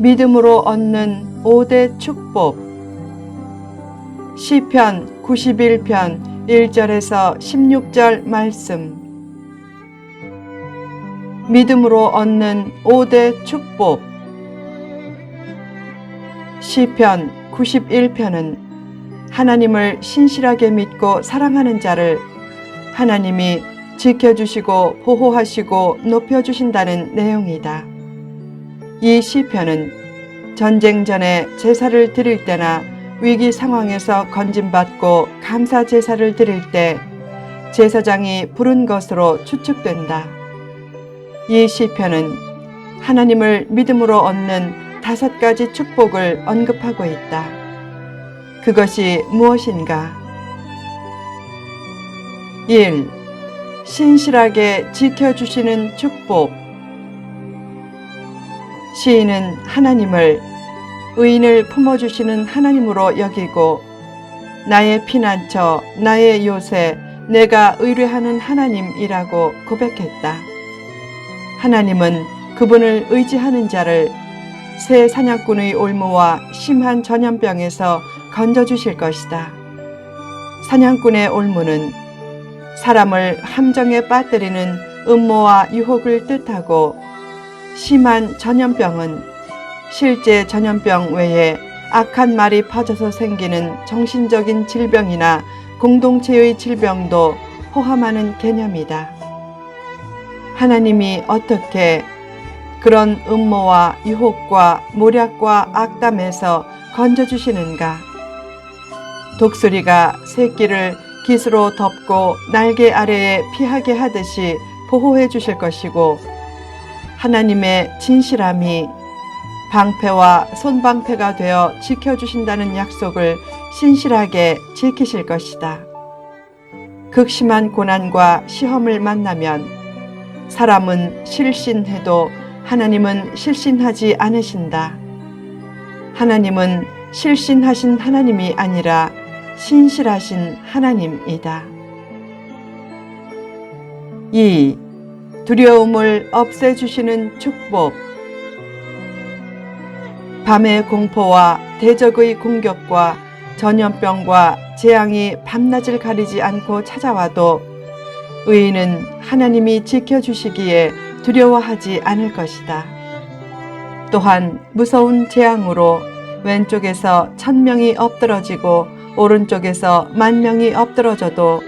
믿음으로 얻는 5대 축복. 시편 91편 1절에서 16절 말씀. 믿음으로 얻는 5대 축복. 시편 91편은 하나님을 신실하게 믿고 사랑하는 자를 하나님이 지켜주시고 보호하시고 높여주신다는 내용이다. 이 시편은 전쟁 전에 제사를 드릴 때나 위기 상황에서 건진받고 감사 제사를 드릴 때 제사장이 부른 것으로 추측된다. 이 시편은 하나님을 믿음으로 얻는 5가지 축복을 언급하고 있다. 그것이 무엇인가? 1. 신실하게 지켜주시는 축복. 시인은 하나님을 의인을 품어주시는 하나님으로 여기고 나의 피난처, 나의 요새, 내가 의뢰하는 하나님이라고 고백했다. 하나님은 그분을 의지하는 자를 새 사냥꾼의 올무와 심한 전염병에서 건져주실 것이다. 사냥꾼의 올무는 사람을 함정에 빠뜨리는 음모와 유혹을 뜻하고, 심한 전염병은 실제 전염병 외에 악한 말이 퍼져서 생기는 정신적인 질병이나 공동체의 질병도 포함하는 개념이다. 하나님이 어떻게 그런 음모와 유혹과 모략과 악담에서 건져주시는가? 독수리가 새끼를 깃으로 덮고 날개 아래에 피하게 하듯이 보호해 주실 것이고, 하나님의 진실함이 방패와 손방패가 되어 지켜주신다는 약속을 신실하게 지키실 것이다. 극심한 고난과 시험을 만나면 사람은 실신해도 하나님은 실신하지 않으신다. 하나님은 실신하신 하나님이 아니라 신실하신 하나님이다. 2. 두려움을 없애주시는 축복. 밤의 공포와 대적의 공격과 전염병과 재앙이 밤낮을 가리지 않고 찾아와도 의인은 하나님이 지켜주시기에 두려워하지 않을 것이다. 또한 무서운 재앙으로 왼쪽에서 1000명이 엎드러지고 오른쪽에서 10,000명이 엎드러져도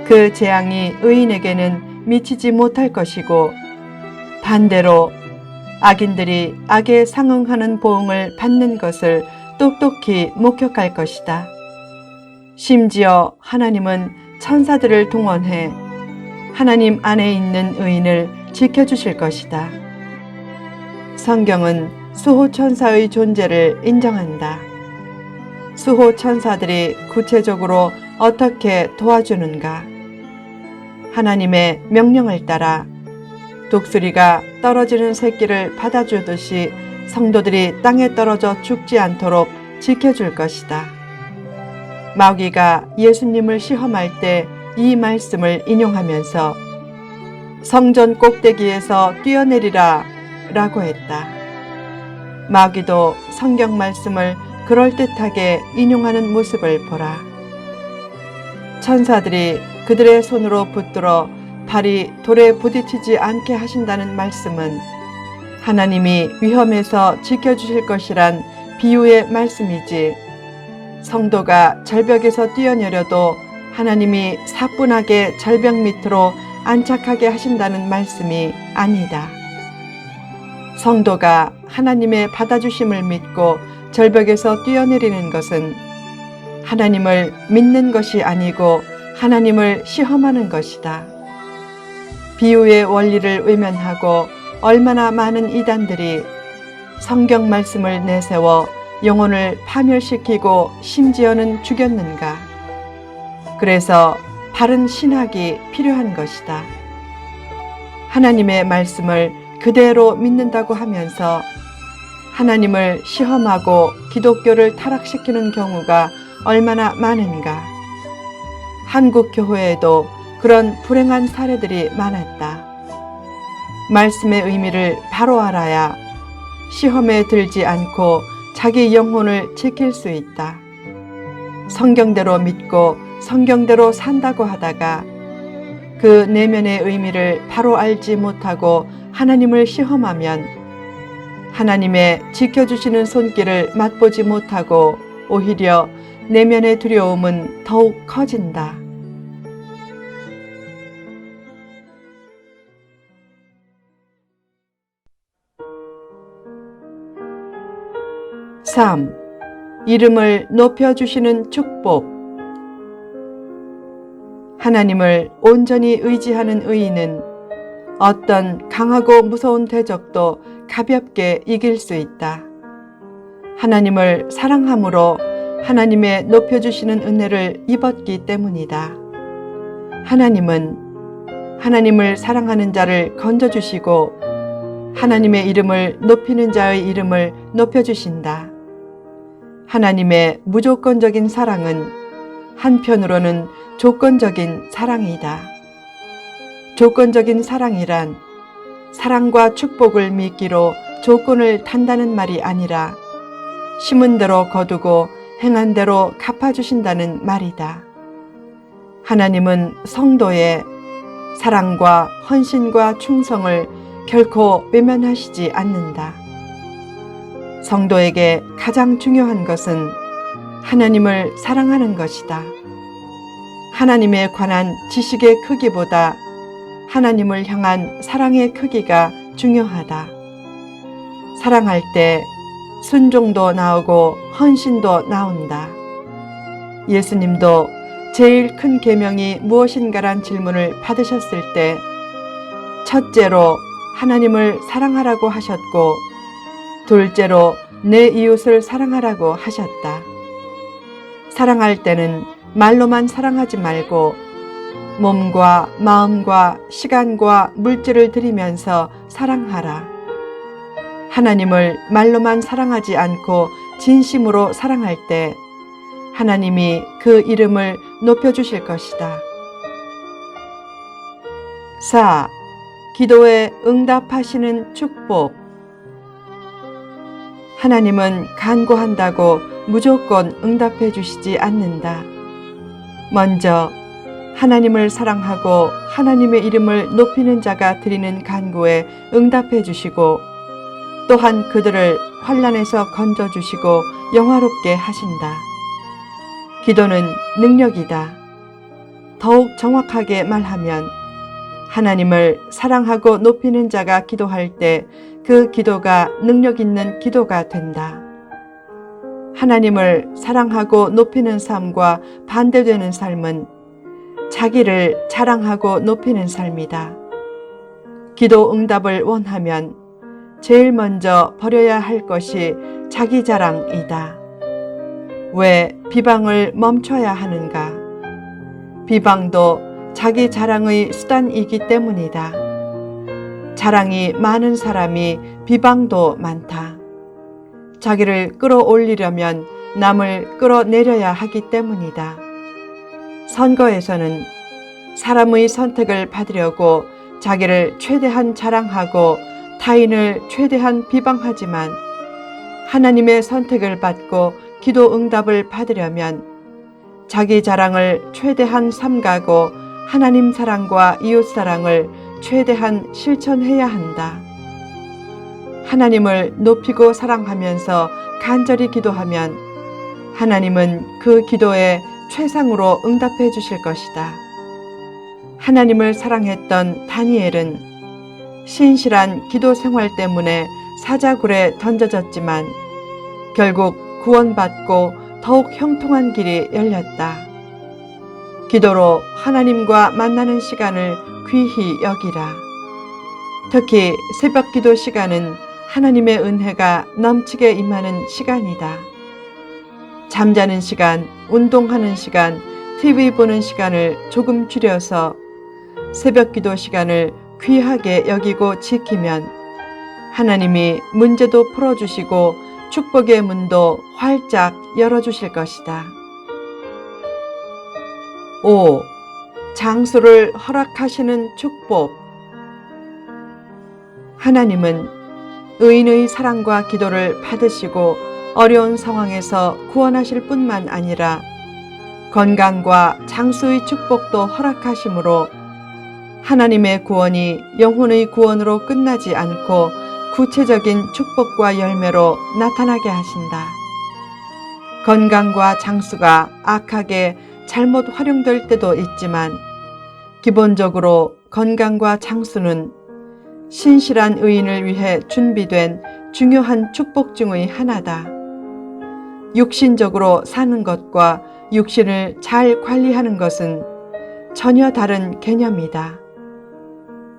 그 재앙이 의인에게는 미치지 못할 것이고, 반대로 악인들이 악에 상응하는 보응을 받는 것을 똑똑히 목격할 것이다. 심지어 하나님은 천사들을 동원해 하나님 안에 있는 의인을 지켜주실 것이다. 성경은 수호천사의 존재를 인정한다. 수호천사들이 구체적으로 어떻게 도와주는가? 하나님의 명령을 따라 독수리가 떨어지는 새끼를 받아주듯이 성도들이 땅에 떨어져 죽지 않도록 지켜줄 것이다. 마귀가 예수님을 시험할 때 이 말씀을 인용하면서 성전 꼭대기에서 뛰어내리라 라고 했다. 마귀도 성경 말씀을 그럴듯하게 인용하는 모습을 보라. 천사들이 그들의 손으로 붙들어 발이 돌에 부딪히지 않게 하신다는 말씀은 하나님이 위험에서 지켜주실 것이란 비유의 말씀이지, 성도가 절벽에서 뛰어내려도 하나님이 사뿐하게 절벽 밑으로 안착하게 하신다는 말씀이 아니다. 성도가 하나님의 받아주심을 믿고 절벽에서 뛰어내리는 것은 하나님을 믿는 것이 아니고 하나님을 시험하는 것이다. 비유의 원리를 외면하고 얼마나 많은 이단들이 성경 말씀을 내세워 영혼을 파멸시키고 심지어는 죽였는가? 그래서 바른 신학이 필요한 것이다. 하나님의 말씀을 그대로 믿는다고 하면서 하나님을 시험하고 기독교를 타락시키는 경우가 얼마나 많은가? 한국 교회에도 그런 불행한 사례들이 많았다. 말씀의 의미를 바로 알아야 시험에 들지 않고 자기 영혼을 지킬 수 있다. 성경대로 믿고 성경대로 산다고 하다가 그 내면의 의미를 바로 알지 못하고 하나님을 시험하면 하나님의 지켜주시는 손길을 맛보지 못하고 오히려 내면의 두려움은 더욱 커진다. 3. 이름을 높여주시는 축복. 하나님을 온전히 의지하는 의인은 어떤 강하고 무서운 대적도 가볍게 이길 수 있다. 하나님을 사랑함으로 하나님의 높여주시는 은혜를 입었기 때문이다. 하나님은 하나님을 사랑하는 자를 건져주시고 하나님의 이름을 높이는 자의 이름을 높여주신다. 하나님의 무조건적인 사랑은 한편으로는 조건적인 사랑이다. 조건적인 사랑이란 사랑과 축복을 미끼로 조건을 단다는 말이 아니라 심은 대로 거두고 행한 대로 갚아주신다는 말이다. 하나님은 성도의 사랑과 헌신과 충성을 결코 외면하시지 않는다. 성도에게 가장 중요한 것은 하나님을 사랑하는 것이다. 하나님에 관한 지식의 크기보다 하나님을 향한 사랑의 크기가 중요하다. 사랑할 때 순종도 나오고 헌신도 나온다. 예수님도 제일 큰 계명이 무엇인가란 질문을 받으셨을 때 첫째로 하나님을 사랑하라고 하셨고 둘째로 내 이웃을 사랑하라고 하셨다. 사랑할 때는 말로만 사랑하지 말고 몸과 마음과 시간과 물질을 들이면서 사랑하라. 하나님을 말로만 사랑하지 않고 진심으로 사랑할 때 하나님이 그 이름을 높여주실 것이다. 4. 기도에 응답하시는 축복. 하나님은 간구한다고 무조건 응답해 주시지 않는다. 먼저 하나님을 사랑하고 하나님의 이름을 높이는 자가 드리는 간구에 응답해 주시고 또한 그들을 환난에서 건져 주시고 영화롭게 하신다. 기도는 능력이다. 더욱 정확하게 말하면 하나님을 사랑하고 높이는 자가 기도할 때 그 기도가 능력 있는 기도가 된다. 하나님을 사랑하고 높이는 삶과 반대되는 삶은 자기를 자랑하고 높이는 삶이다. 기도 응답을 원하면 제일 먼저 버려야 할 것이 자기 자랑이다. 왜 비방을 멈춰야 하는가? 비방도 자기 자랑의 수단이기 때문이다. 자랑이 많은 사람이 비방도 많다. 자기를 끌어올리려면 남을 끌어내려야 하기 때문이다. 선거에서는 사람의 선택을 받으려고 자기를 최대한 자랑하고 타인을 최대한 비방하지만 하나님의 선택을 받고 기도 응답을 받으려면 자기 자랑을 최대한 삼가고 하나님 사랑과 이웃 사랑을 최대한 실천해야 한다. 하나님을 높이고 사랑하면서 간절히 기도하면 하나님은 그 기도에 최상으로 응답해 주실 것이다. 하나님을 사랑했던 다니엘은 신실한 기도 생활 때문에 사자굴에 던져졌지만 결국 구원받고 더욱 형통한 길이 열렸다. 기도로 하나님과 만나는 시간을 귀히 여기라. 특히 새벽 기도 시간은 하나님의 은혜가 넘치게 임하는 시간이다. 잠자는 시간, 운동하는 시간, TV 보는 시간을 조금 줄여서 새벽 기도 시간을 귀하게 여기고 지키면 하나님이 문제도 풀어주시고 축복의 문도 활짝 열어주실 것이다. 5. 장수를 허락하시는 축복. 하나님은 의인의 사랑과 기도를 받으시고 어려운 상황에서 구원하실 뿐만 아니라 건강과 장수의 축복도 허락하심으로 하나님의 구원이 영혼의 구원으로 끝나지 않고 구체적인 축복과 열매로 나타나게 하신다. 건강과 장수가 악하게 잘못 활용될 때도 있지만 기본적으로 건강과 장수는 신실한 의인을 위해 준비된 중요한 축복 중의 하나다. 육신적으로 사는 것과 육신을 잘 관리하는 것은 전혀 다른 개념이다.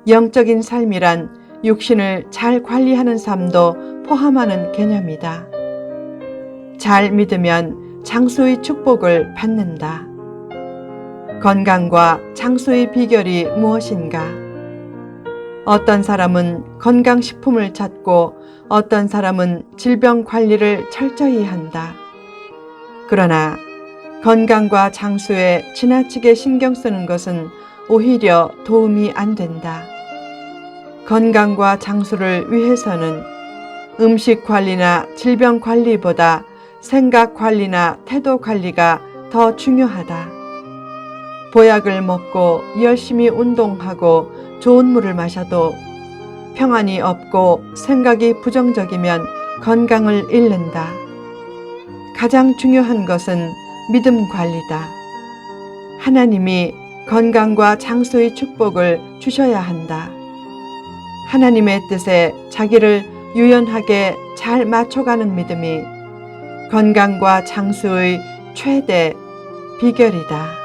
영적인 삶이란 육신을 잘 관리하는 삶도 포함하는 개념이다. 잘 믿으면 장수의 축복을 받는다. 건강과 장수의 비결이 무엇인가? 어떤 사람은 건강식품을 찾고 어떤 사람은 질병 관리를 철저히 한다. 그러나 건강과 장수에 지나치게 신경 쓰는 것은 오히려 도움이 안 된다. 건강과 장수를 위해서는 음식 관리나 질병 관리보다 생각 관리나 태도 관리가 더 중요하다. 보약을 먹고 열심히 운동하고 좋은 물을 마셔도 평안이 없고 생각이 부정적이면 건강을 잃는다. 가장 중요한 것은 믿음 관리다. 하나님이 건강과 장수의 축복을 주셔야 한다. 하나님의 뜻에 자기를 유연하게 잘 맞춰가는 믿음이 건강과 장수의 최대 비결이다.